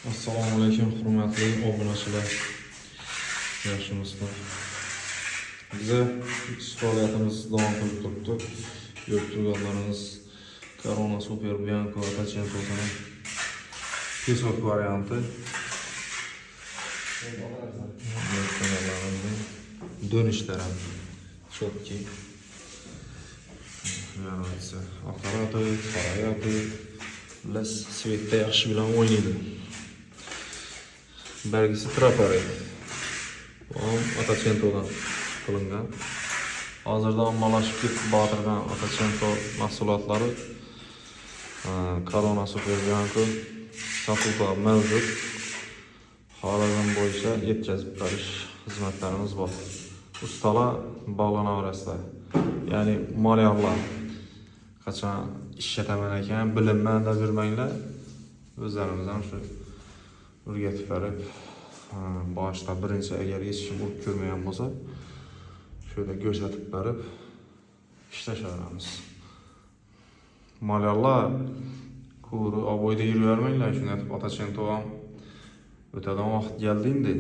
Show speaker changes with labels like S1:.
S1: Assalomu alaykum, hurmatli obunachilar. Yaxshimisizlar? Bize faoliyatimiz davom qilib turibdi. Ko'rib turganlarimiz Corona Super Bianco Atacentos'un pesok varianti. Dönüş taraf çok ki. Yani ise aparatı, parayatı, les svetde yaxshi bilan o'ynaydi. Belgisi Traparet. Bu Atacento'dan qilingan. Hozirda ommalashib ketib botirgan Atacento mahsulotlari Corona Super Bianco sotuvda mavjud. Xohlagan bo'yicha yetkazib berish xizmatlarimiz bor. Ustalar bog'lanaverasizlar. Ya'ni maliyallar qachon ishlataman ekan, bilinmay da yurmanglar. O'zlarimiz ham shu o'rgatib berib, boshida birinchi agar hech kim o'qib ko'rmagan bo'lsa, şöyle ko'rsatib berib ishlashaveramiz. Maliyallar ko'ri oboyda yuravermanglar, shuni aytib Atacento ham o'tadan vaqt keldi endi.